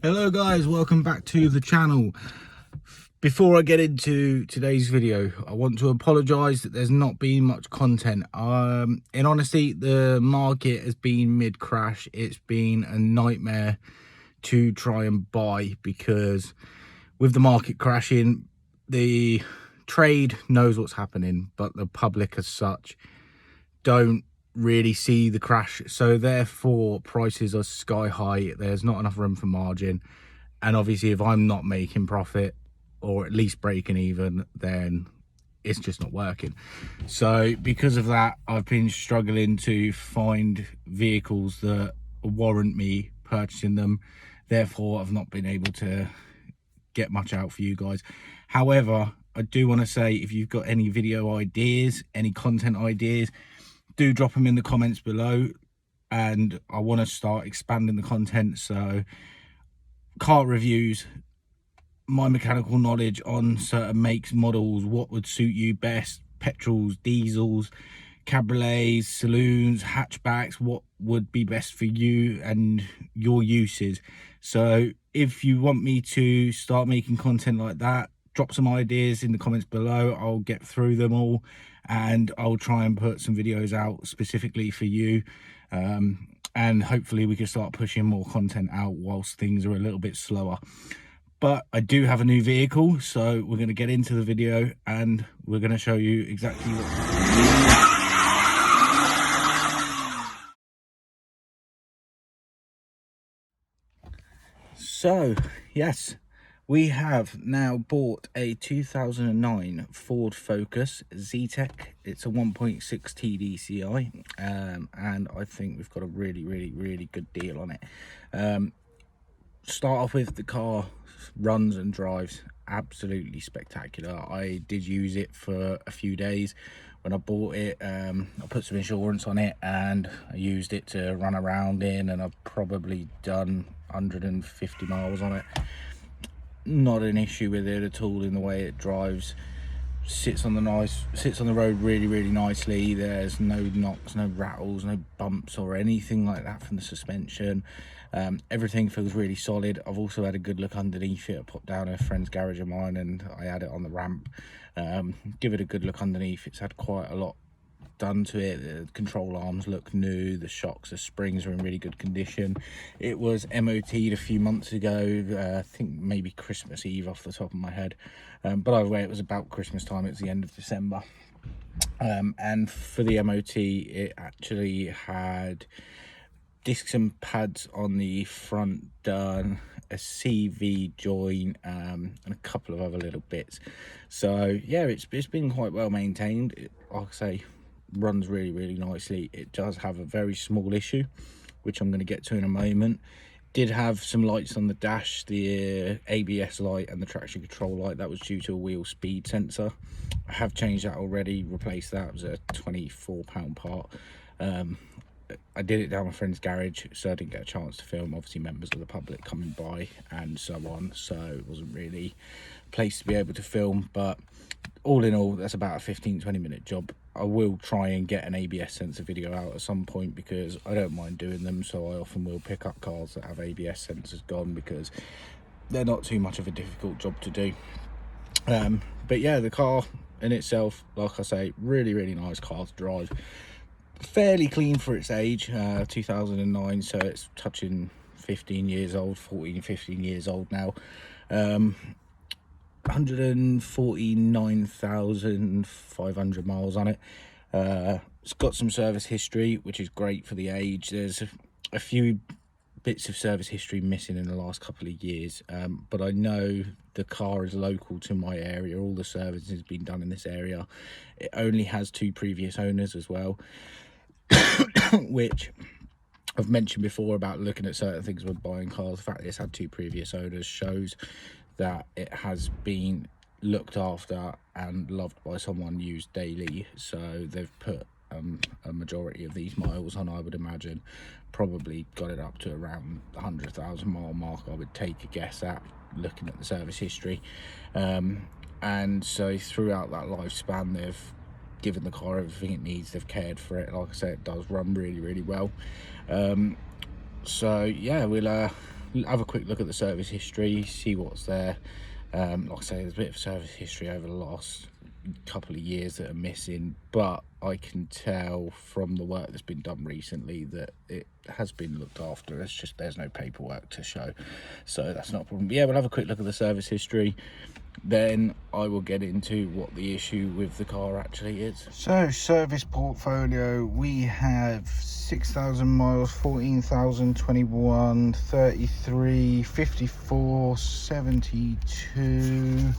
Hello guys, welcome back to the channel. Before I get into today's video, I want to apologize that there's not been much content. In honesty, the market has been mid-crash. It's been a nightmare to try and buy because with the market crashing, the trade knows what's happening, but the public as such don't really see the crash, so therefore prices are sky high. There's not enough room for margin, and obviously if I'm not making profit or at least breaking even, then it's just not working. So because of that, I've been struggling to find vehicles that warrant me purchasing them. Therefore I've not been able to get much out for you guys. However, I do want to say, if you've got any video ideas, any content ideas, do drop them in the comments below, and I want to start expanding the content. So car reviews, my mechanical knowledge on certain makes, models, what would suit you best, petrols, diesels, cabriolets, saloons, hatchbacks, what would be best for you and your uses. So if you want me to start making content like that, drop some ideas in the comments below. I'll get through them all and I'll try and put some videos out specifically for you, and hopefully we can start pushing more content out whilst things are a little bit slower. But I do have a new vehicle, so we're going to get into the video and we're going to show you exactly what. So yes, we have now bought a 2009 Ford Focus Zetec. It's a 1.6 TDCi, and I think we've got a really good deal on it. Start off with the car runs and drives absolutely spectacular. I did use it for a few days when I bought it. I put some insurance on it and I used it to run around in, and I've probably done 150 miles on it. Not an issue with it at all in the way it drives. Sits on the road really nicely. There's no knocks, no rattles, no bumps or anything like that from the suspension. Everything feels really solid. I've also had a good look underneath it. I popped down a friend's garage of mine and I had it on the ramp. Give it a good look underneath. It's had quite a lot done to it. The control arms look new, the shocks, the springs are in really good condition. It was MOT'd a few months ago, I think maybe Christmas Eve off the top of my head, but either way it was about Christmas time. It was the end of December, and for the MOT it actually had discs and pads on the front done, a CV joint, and a couple of other little bits. So yeah, it's been quite well maintained. Like I say, runs really nicely. It does have a very small issue, which I'm going to get to in a moment. Did have some lights on the dash, the ABS light and the traction control light. That was due to a wheel speed sensor. I have changed that already, replaced that. It was a £24 part. I did it down my friend's garage, so I didn't get a chance to film. Obviously members of the public coming by and so on, so it wasn't really a place to be able to film. But all in all, that's about a 15-20 minute job. I will try and get an ABS sensor video out at some point because I don't mind doing them. So I often will pick up cars that have ABS sensors gone because they're not too much of a difficult job to do. But yeah, the car in itself, like I say, really nice car to drive. Fairly clean for its age, 2009, so it's touching 15 years old, 15 years old now. 149,500 miles on it. It's got some service history, which is great for the age. There's a few bits of service history missing in the last couple of years, but I know the car is local to my area. All the service has been done in this area. It only has 2 previous owners as well, which I've mentioned before about looking at certain things when buying cars. The fact that it's had 2 previous owners shows that it has been looked after and loved by someone used daily. So they've put a majority of these miles on. I would imagine probably got it up to around the 100,000 mile mark, I would take a guess at, looking at the service history. And so throughout that lifespan, they've given the car everything it needs. They've cared for it. Like I said, it does run really well. So yeah, we'll have a quick look at the service history, see what's there. Like I say, there's a bit of service history over the last couple of years that are missing, but I can tell from the work that's been done recently that it has been looked after. It's just there's no paperwork to show, so that's not a problem. But yeah, we'll have a quick look at the service history, then I will get into what the issue with the car actually is. So service portfolio, we have 6,000 miles, 14,000, 21, 33, 54, 72,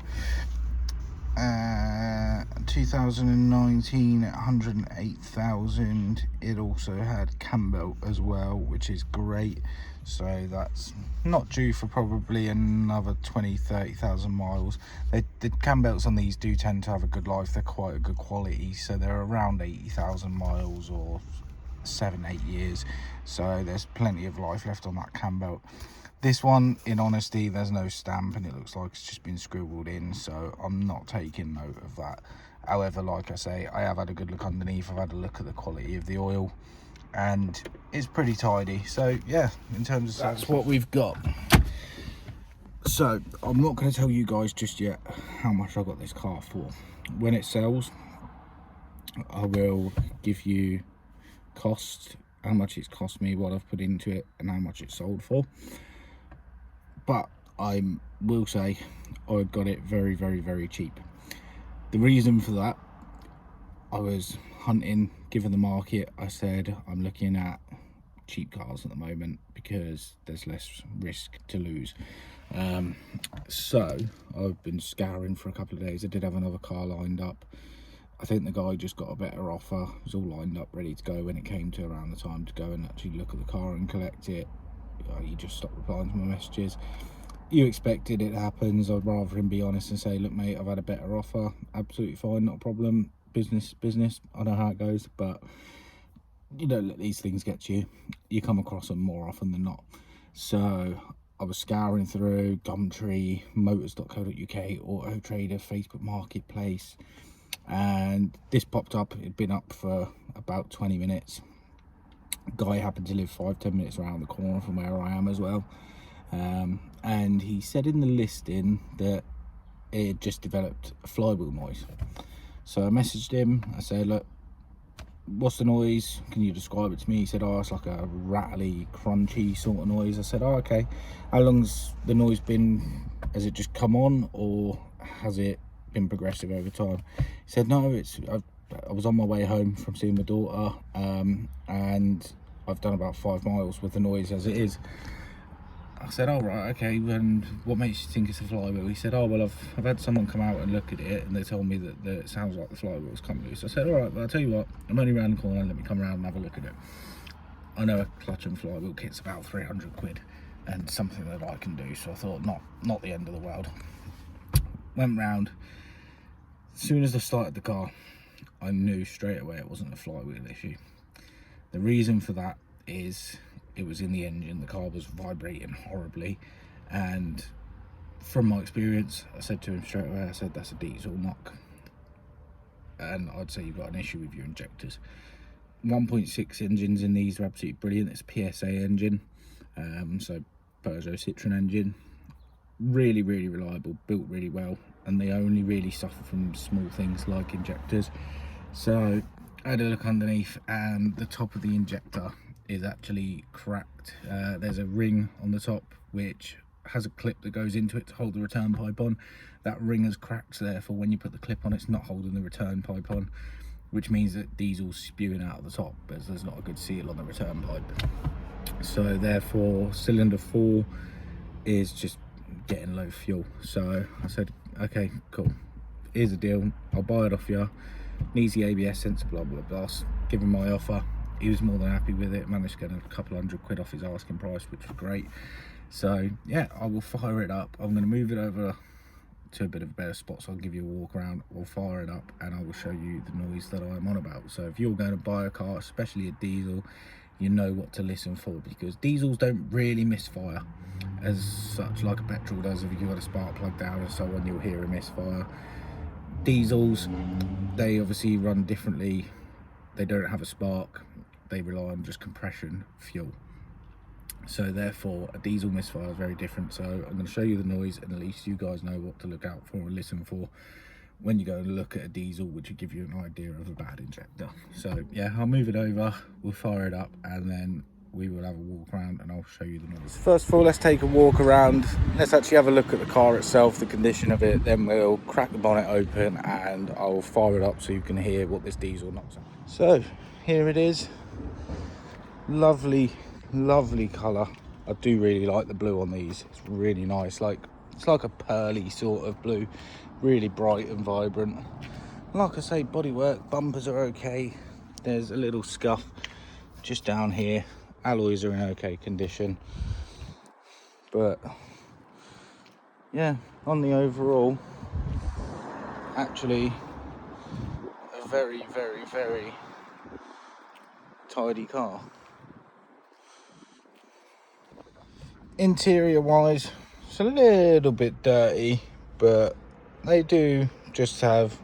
2019 at 108,000. It also had cam belt as well, which is great, so that's not due for probably another 20-30,000 miles. The cam belts on these do tend to have a good life. They're quite a good quality, so they're around 80,000 miles or 7-8 years, so there's plenty of life left on that cam belt. This one, in honesty, there's no stamp and it looks like it's just been scribbled in, so I'm not taking note of that. However, like I say, I have had a good look underneath. I've had a look at the quality of the oil and it's pretty tidy. So yeah, in terms of that's what we've got. So I'm not going to tell you guys just yet how much I got this car for. When it sells, I will give you cost, how much it's cost me, what I've put into it, and how much it's sold for. But I will say I got it very, very, very cheap. The reason for that, I was hunting, given the market, I said I'm looking at cheap cars at the moment because there's less risk to lose. So I've been scouring for a couple of days. I did have another car lined up. I think the guy just got a better offer. It was all lined up, ready to go. When it came to around the time to go and actually look at the car and collect it, he just stopped replying to my messages. You expected it happens. I'd rather him be honest and say, look mate, I've had a better offer. Absolutely fine, not a problem. Business. I know how it goes, but you don't let these things get to you. You come across them more often than not. So I was scouring through Gumtree, motors.co.uk, Auto Trader, Facebook Marketplace, and this popped up. It'd been up for about 20 minutes. Guy happened to live 5-10 minutes around the corner from where I am as well, and he said in the listing that it had just developed a flywheel noise. So I messaged him. I said, look, what's the noise? Can you describe it to me? He said, oh, it's like a rattly, crunchy sort of noise. I said, oh, okay. How long's the noise been? Has it just come on, or has it been progressive over time? He said, no, I was on my way home from seeing my daughter, and I've done about 5 miles with the noise as it is. I said, oh right, okay, and what makes you think it's a flywheel? He said, oh well, I've had someone come out and look at it and they told me that it sounds like the flywheel's come loose. I said, all right, well I'll tell you what, I'm only around the corner, let me come around and have a look at it. I know a clutch and flywheel kit's about 300 quid and something that I can do, so I thought not the end of the world. Went round. As soon as I started the car, I knew straight away it wasn't a flywheel issue. The reason for that is it was in the engine. The car was vibrating horribly, and from my experience, I said to him straight away, I said, that's a diesel knock, and I'd say you've got an issue with your injectors. 1.6 engines in these are absolutely brilliant. It's a PSA engine, so Peugeot Citroen engine, really reliable, built really well, and they only really suffer from small things like injectors. So I had a look underneath, and the top of the injector is actually cracked. There's a ring on the top which has a clip that goes into it to hold the return pipe on. That ring has cracked, so therefore when you put the clip on, it's not holding the return pipe on, which means that diesel's spewing out of the top as there's not a good seal on the return pipe. So therefore cylinder 4 is just getting low fuel. So I said, okay, cool, here's the deal, I'll buy it off you, needs the ABS sensor, blah blah blah. Give him my offer. He was more than happy with it, managed to get a couple £100 off his asking price, which was great. So yeah, I will fire it up. I'm going to move it over to a bit of a better spot, so I'll give you a walk around. I'll fire it up and I will show you the noise that I'm on about. So if you're going to buy a car, especially a diesel, you know what to listen for, because diesels don't really misfire as such like a petrol does. If you've got a spark plug down and so on, you'll hear a misfire. Diesels, they obviously run differently. They don't have a spark, they rely on just compression fuel. So therefore a diesel misfire is very different. So I'm going to show you the noise, and at least you guys know what to look out for and listen for when you go and look at a diesel, which will give you an idea of a bad injector. So yeah, I'll move it over, we'll fire it up, and then we will have a walk around and I'll show you the noise. First of all, let's take a walk around. Let's actually have a look at the car itself, the condition of it. Then we'll crack the bonnet open and I'll fire it up so you can hear what this diesel knocks out. So here it is. Lovely, lovely colour. I do really like the blue on these. It's really nice. It's like a pearly sort of blue, really bright and vibrant. Like I say, bodywork, bumpers are okay. There's a little scuff just down here. Alloys are in okay condition, but yeah, on the overall, actually a very, very, very tidy car. Interior wise, it's a little bit dirty, but they do just have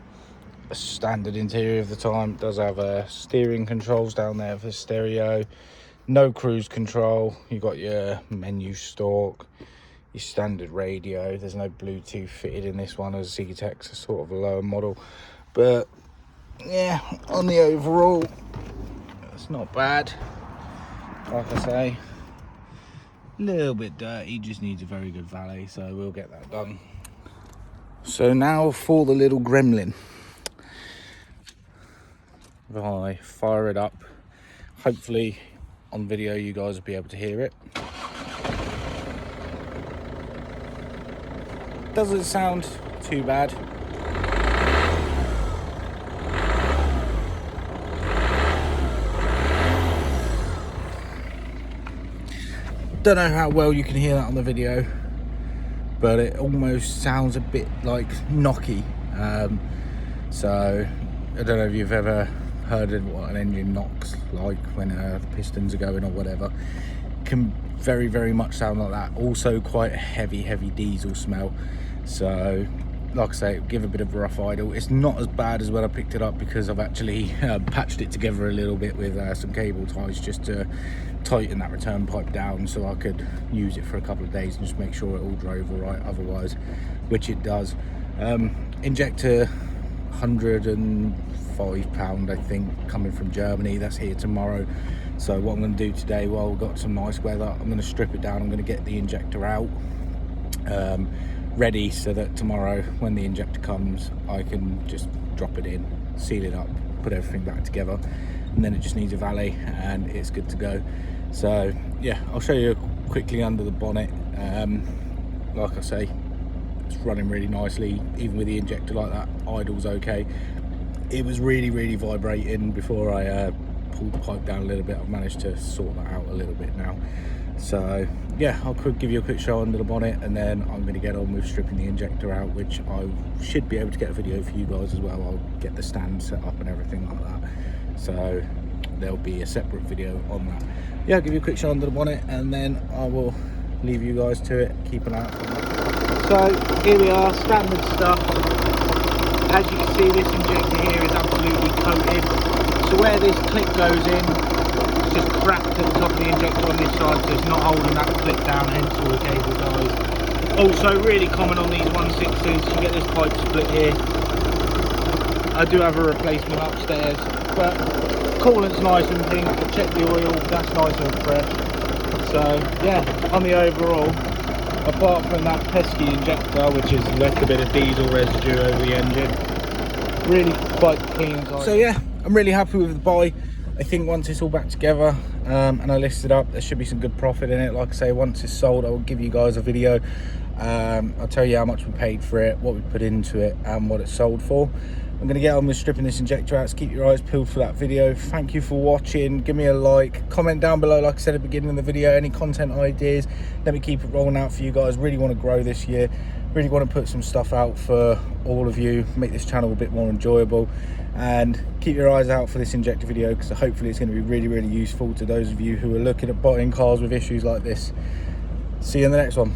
a standard interior of the time. It does have steering controls down there for stereo, no cruise control. You got your menu stalk, your standard radio. There's no Bluetooth fitted in this one, as Zetec's a sort of a lower model, but yeah, on the overall, it's not bad. Like I say, a little bit dirty, just needs a very good valet, so we'll get that done. So now for the little gremlin. If I fire it up, hopefully on video you guys will be able to hear it. Doesn't sound too bad. Don't know how well you can hear that on the video, but it almost sounds a bit like knocky. So I don't know if you've ever heard of what an engine knocks like when the pistons are going or whatever. Can very, very much sound like that. Also quite a heavy diesel smell. So like I say, give a bit of a rough idle. It's not as bad as when I picked it up, because I've actually patched it together a little bit with some cable ties just to tighten that return pipe down so I could use it for a couple of days and just make sure it all drove all right otherwise, which it does. Injector, £105 I think, coming from Germany. That's here tomorrow. So what I'm going to do today, while we've got some nice weather, I'm going to strip it down. I'm going to get the injector out ready, so that tomorrow when the injector comes I can just drop it in, seal it up, put everything back together, and then it just needs a valet and it's good to go. So yeah, I'll show you quickly under the bonnet. Like I say, it's running really nicely, even with the injector like that. Idle's okay. It was really vibrating before I pulled the pipe down a little bit. I've managed to sort that out a little bit now. So yeah, I'll give you a quick show under the bonnet, and then I'm going to get on with stripping the injector out, which I should be able to get a video for you guys as well. I'll get the stand set up and everything like that, so there'll be a separate video on that. Yeah, I'll give you a quick show under the bonnet and then I will leave you guys to it. Keep an eye out for that. So here we are, standard stuff. As you can see, this injector here is absolutely coated. So where this clip goes in, it's just cracked at the top of the injector on this side, so it's not holding that clip down, hence all the cable ties. Also really common on these 1.6s, you get this pipe split here. I do have a replacement upstairs, but coolant's nice and pink. Check the oil, that's nice and fresh. So yeah, on the overall, apart from that pesky injector which has left a bit of diesel residue over the engine, really quite clean inside. So yeah, I'm really happy with the buy. I think once it's all back together and I list it up, there should be some good profit in it. Like I say, once it's sold, I'll give you guys a video. I'll tell you how much we paid for it, what we put into it, and what it's sold for. I'm going to get on with stripping this injector out, so keep your eyes peeled for that video. Thank you for watching. Give me a like, comment down below, like I said at the beginning of the video, any content ideas. Let me keep it rolling out for you guys. Really want to grow this year. Really want to put some stuff out for all of you, make this channel a bit more enjoyable. And keep your eyes out for this injector video, because hopefully it's going to be really useful to those of you who are looking at buying cars with issues like this. See you in the next one.